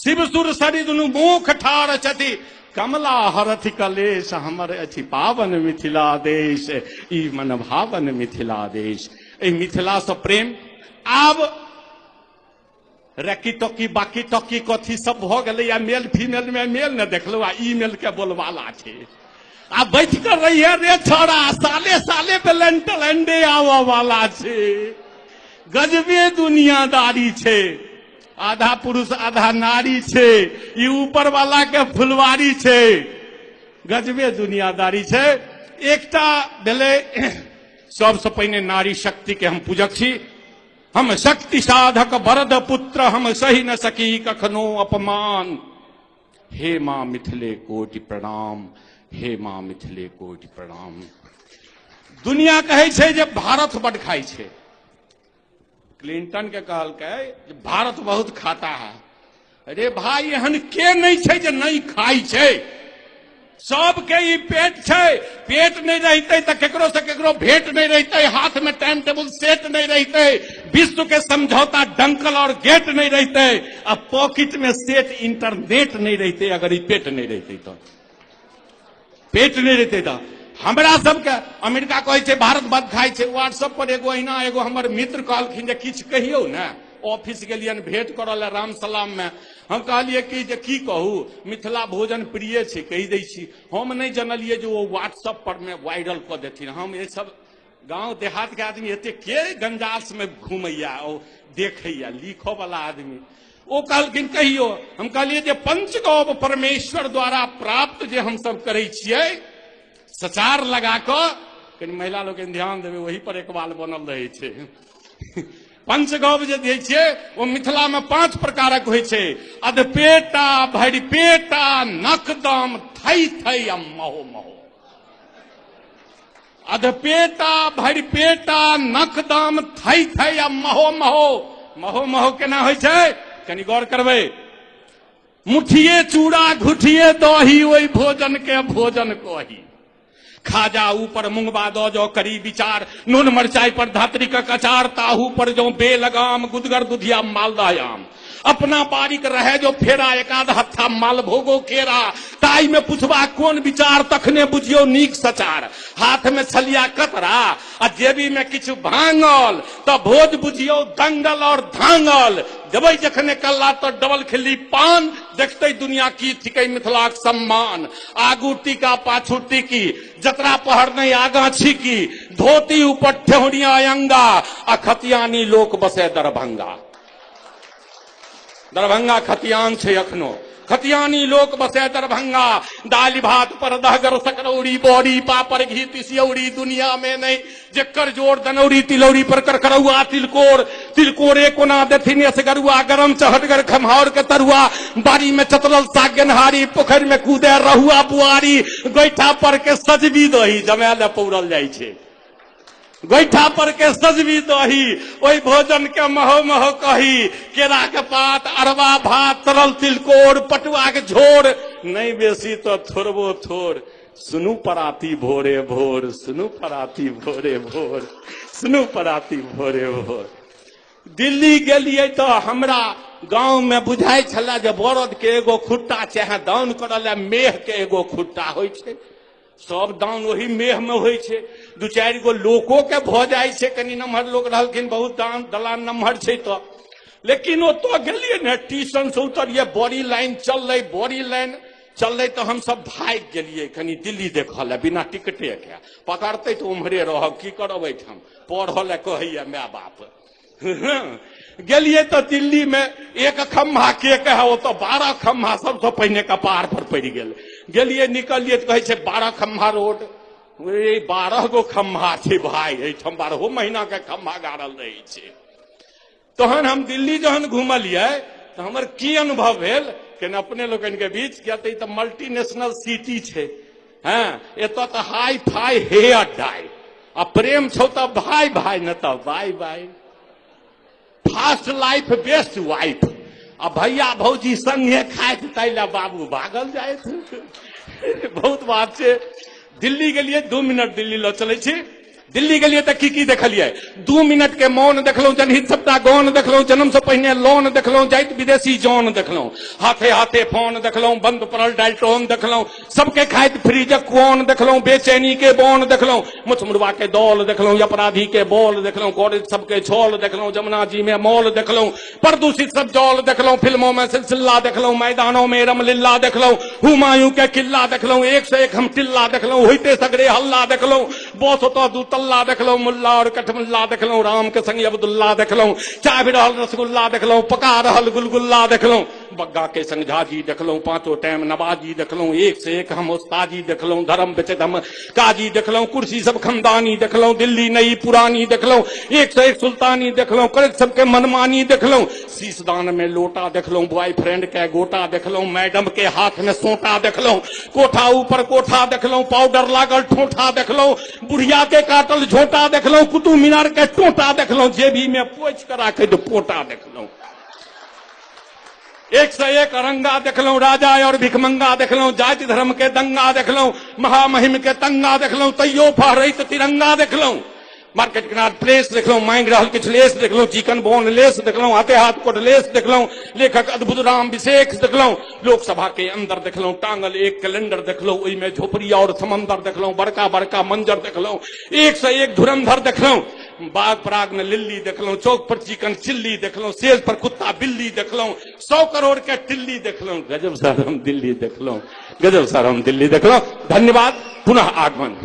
शिव सुर सरि दुनु मुख ठार छथि कमला हरथि कलेश हमर अछि पावन मिथिला देश ई मन भावन मिथिला देश। ए मिथिला से प्रेम आब रकी टॉकी बाकी टॉकी कथी सब भ गेलै या मेल फीमेल में मेल न देखलो आ ईमेल के बोलवाला छे। आ बैठ कर रही है रे छोड़ा साले साले वेलेंटाइन आवा वाला छे। गजबे दुनियादारी छे। आधा पुरुष आधा नारी छे। ई ऊपर वाला के फुलवारी छे। गजबे दुनियादारी छे। एकटा भेले सबसे पहिने नारी शक्ति के हम पूजक छी। हम शक्ति साधक वरद पुत्र हम सही न सकी कखनो अपमान। हे मां मिथिले कोटि प्रणाम। हे मां मिथिले कोटि प्रणाम। दुनिया कहे छे जे भारत बड़ खाई छे। क्लिंटन के कहल के भारत बहुत खाता है। अरे भाई एहन के नहीं छे जे नहीं खाई छे। सबके ई पेट छे। पेट नहीं रहते तो केकरो से केकरो भेंट नहीं रहते। हाथ में टाइम टेबल सेट नहीं रहते। विश्व के समझौता डंकल और गेट नहीं रहते। अब पॉकेट में सेट इंटरनेट नहीं रहते। अगर ई पेट नहीं रहते तो पेट नहीं रहते तो हमरा सबके अमेरिका कहे छे भारत बद खाई छे। व्हाट्सएप पर एगो अहिना एगो हमर मित्र कहलखिन जे किछ कहियो ना। ऑफिस गेलियन भेंट करल राम सलाम में। हम कहलिए कि जे की कहू मिथिला भोजन प्रिय छे कहि दै छी। हम नहीं जनलिए जो वो व्हाट्सएप पर में वायरल कर देथिन। हम ये सब गांव देहात के आदमी एते के गंजास में घूमैया और देखैया लिखो वाला आदमी। वो कहलखिन कहियो। हम कहलिए जे पंचगौव परमेश्वर द्वारा प्राप्त जे हम सब करे छिए सचार लगा कर कहीं महिला लोग ध्यान देवे वही पर इकबाल बनल रहे छे। पंचगौव जे दै छिए वो मिथिला में 5 प्रकारक होय छे। अधपेटा भरिपेटा नकदम थई थई आ महो महो। अधपेटा भरिपेटा नकदम थई थई आ महो महो। महो महो केना होय छे कनी गौर करबे। मुठिए चूड़ा घुठिए दही ओई भोजन के भोजन कही। खाजा ऊपर मुंगबा दो जो करी विचार। नून मरचाई पर धात्री का कचार। ताहू पर जो बेलगाम गुदगर दुधिया मालदायाम। अपना बारीक रहे जो फेरा एकाध हत्था माल भोगो केरा। ताई में पुछबा कौन विचार तखने बुझियो नीक सचार। हाथ में छलिया कतरा आ जेबी में किछु भांगल तो भोज बुझियो दंगल और धांगल। जबै जखने कल्ला तो डबल खिल्ली पान। देखते दुनिया की थिकै मिथिलाक सम्मान। आगू टीका पाछू टीकी जतरा पहर नहीं आगा छीकी। धोती ऊपर ठेहुरिया अंगा आ खतियानी लोक बसे दरभंगा। दरभंगा खतियान छे अखनो। खतियानी लोक बसे दरभंगा। दाली भात पर दहगर सकरौरी बोरी पापड़ घी तिसियौरी। दुनिया में नहीं जेकर जोर दनौरी तिलौरी पर करकरौआ तिलकोर। तिलकोरे कोना देथिन असगरुआ गरम चहटगर खमहार के तरुआ। बारी में चतरल साग गेनहारी पोखर में कूदे रहुआ बुआरी। गोइठा पर के सजबी दही जमाले पौरल जाय छे। गोइठा पर के सजबी दही ओई भोजन के महो महो कही। केरा के पात अरवा भात तरल तिलकोर पटुआ के झोर। नहीं बेसी तो थोड़बो थोड़। सुनू पराती भोरे भोर। सुनू पराती भोरे भोर। सुनू पराती भोरे भोर। दिल्ली गेलिए तो हमरा गांव में बुझाई छला जे बरद के एगो खुट्टा चाहे दान करल मेह के एगो खुट्टा होय छे। सब दान वही मेह में होय छे। 2-4 गो लोको के भ जाय छे। कनी नम्हर लोग रहलखिन बहुत दान दलान नम्हर छे तो। लेकिन वो तो गेलिए ने स्टेशन से उतरिए बड़ी लाइन चल रही। बड़ी लाइन चल रही तो हम सब भाग गेलिए कनी दिल्ली देखल बिना टिकटे के। पकड़ते तो उम्हरे रहब की करब। हम पढ़ल कहैया माय बाप। गेलिए तो दिल्ली में एक खम्भा के कहे वो तो 12 खम्भा सबसे पहिने कपार पर पड़ गेल। गेलिए निकलिए तो कहे छे 12 खम्भा रोड। 12 गो खम्भा छे भाई। एठम 12 महीना के खम्भा गाड़ल रही छे। तहन हम दिल्ली जहन घूमलिए तो हमर की अनुभव भेल कि अपने लोगन के बीच क्या तो मल्टीनेशनल सिटी छे। हाँ एतो तो हाई फाई हेयर डाई। आ प्रेम छो तो भाई भाई न तो bye bye. Fast life best wife. आ भैया भौजी संगे खाए तैला बाबू भागल जाए। बहुत बात छे। दिल्ली के लिए 2 मिनट दिल्ली लो चले छी। दिल्ली गेलिए तो की देखलिए 2 मिनट के मौन देखलहुं, जनहित सप्ताह गौन देखलहुं, जन्म से पहिने लोन देखलहुं, जाइत विदेशी जौन देखलहुं, हाथे हाथे फोन देखलहुं, बंद पड़ल डाल्टोन देखलहुं, सबके खाइत फ्रीजक कुआन देखलहुं, बेचैनी के बौन देखलहुं, मुछमुड़वा के दौल देखलहुं, अपराधी के बोल देखलहुं, कॉलेज सबके झोल देखलहुं, जमुना जी में मॉल देखलहुं, प्रदूषित सब जौल देखलहुं, फिल्मों में सिलसिला देखलहुं, मैदानों में रमलीला देखलहुं, हुमायूं के किला देखलहुं, एक से एक हम टिल्ला देखलहुं, होइते सगरे हल्ला देखलहुं, बोस होता दू तल्ला देखलहुं, मुल्ला और कठमुल्ला देखलहुं, राम के संग अब्दुल्ला देखलहुं, चाय भी रहल रसगुल्ला देखलहुं, पका रहल गुलगुल्ला देखलहुं, बग्गा के संग झाजी देखलहुं, पांचों टाइम नवाजी देखलहुं, एक से एक हम उस्ताजी देखलहुं, धर्म बेचत हम काजी देखलहुं, कुर्सी सब खमदानी देखलहुं, दिल्ली नई पुरानी देखलहुं, एक से एक सुल्तानी देखलहुं, करत सबके मनमानी देखलहुं, शीशदान में लोटा देखलहुं, बॉयफ्रेंड के गोटा देखलहुं, मैडम के हाथ में सोटा देखलहुं, कोठा ऊपर कोठा देखलहुं, पाउडर लागल ठोठा देखलहुं, बुढ़िया के काटल झोटा देखलहुं, कुतुब मीनार के टोटा देखलहुं, जेबी में पोछ कर राखे तो पोटा देखलहुं, एक से एक अरंगा देखलहुं, राजा और भिखमंगा देखलहुं, जाति धर्म के दंगा देखलहुं, महामहिम के तंगा देखलहुं, तैयो फहरैत तिरंगा देखलहुं, मार्केट किनार प्लेस देखलहुं, मांग रहल किछ लेस देखलहुं, चिकन बोन लेस देखलहुं, हाथे हाथ कोट लेस देखलहुं, लेखक अद्भुत राम विशेष देखलहुं, लोकसभा के अंदर देखलहुं, टांगल एक कैलेंडर देखलहुं, ओई में झोपड़ी और समंदर देखलहुं, बड़का बड़का मंजर देखलहुं, एक से एक धुरंधर देखलहुं, बाग पराग में लिल्ली देखलहुं, चौक पर चिकन चिल्ली देखलहुं, सेज पर कुत्ता बिल्ली देखलहुं, 100 करोड़ के टिल्ली देखलहुं, गजब सर हम दिल्ली देखलहुं, गजब सर हम दिल्ली देखलहुं। धन्यवाद, पुनः आगमन।